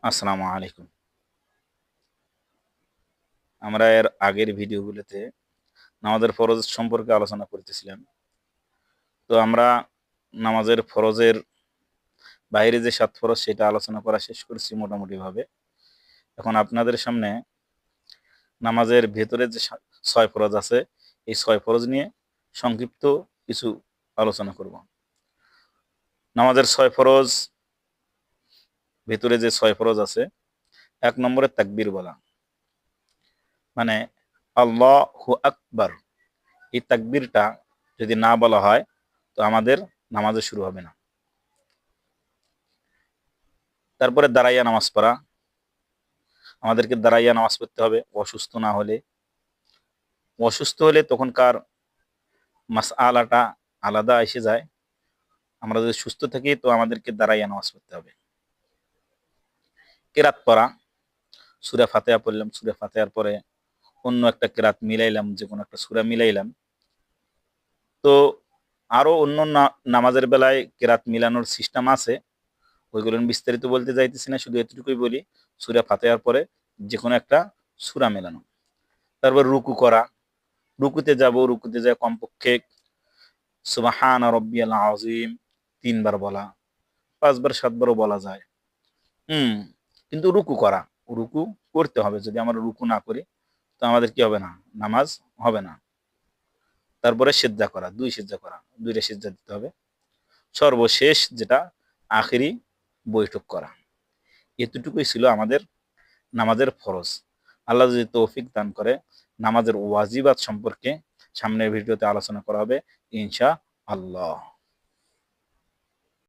আসসালামু আলাইকুম। আমরা এর আগের ভিডিওগুলোতে নামাজের ফরজ সম্পর্কে আলোচনা করতেছিলাম। তো আমরা নামাজের ফরজের বাইরে যে ৭ ফরজ সেটা আলোচনা করা শেষ করেছি মোটামুটিভাবে। এখন আপনাদের সামনে নামাজের ভেতরে যে ৬ ফরজ আছে, এই ৬ ফরজ নিয়ে সংক্ষিপ্ত কিছু আলোচনা করব। নামাজের ৬ ফরজ ভেতরে যে ৬ ফরজ আছে, ১ নম্বরে তাকবীর বলা। মানে আল্লাহু আকবার, এই তাকবীরটা যদি না বলা হয় তো আমাদের নামাজে শুরু হবে না। তারপরে দাঁড়াইয়া নামাজ পড়া, আমাদেরকে দাঁড়াইয়া নামাজ পড়তে হবে অসুস্থ হলে তখনকার মাসআলাটা আলাদা এসে যায়। আমরা যদি সুস্থ থাকি তো আমাদেরকে দাঁড়াইয়া নামাজ পড়তে হবে। কেরাত পড়া, সূরা ফাতিহা পড়লাম, সূরা ফাতিহার পরে অন্য একটা কেরাত মিলাইলাম, যে কোনো একটা সূরা মিলাইলাম। তো আরো অন্য নামাজের বেলায় কেরাত মিলানোর সিস্টেম আছে, ওইগুলো বিস্তারিত বলতে যাইতেছি না, শুধু এতটুকুই বলি, সূরা ফাতিহার পরে যে কোনো একটা সূরা মেলানো। তারপর রুকু করা, রুকুতে যাব, রুকুতে যায় কমপক্ষে সুবহান রাব্বিয়াল আযীম ৩ বার বলা, ৫ বার ৭ বারও বলা যায়। হুম। কিন্তু রুকু করা, রুকু করতে হবে। যদি আমরা রুকু না করি তো আমাদের কি হবে না? নামাজ হবে না। তারপরে সিজদা করা, ২ সিজদা করা, ২ টা সিজদা দিতে হবে। সর্বশেষ যেটা আখেরি বৈঠক করা। এতটুকুই ছিল আমাদের নামাজের ফরজ। আল্লাহ যদি তৌফিক দান করে, নামাজের ওয়াজিবাত সম্পর্কে সামনের ভিডিওতে আলোচনা করা হবে ইনশাআল্লাহ।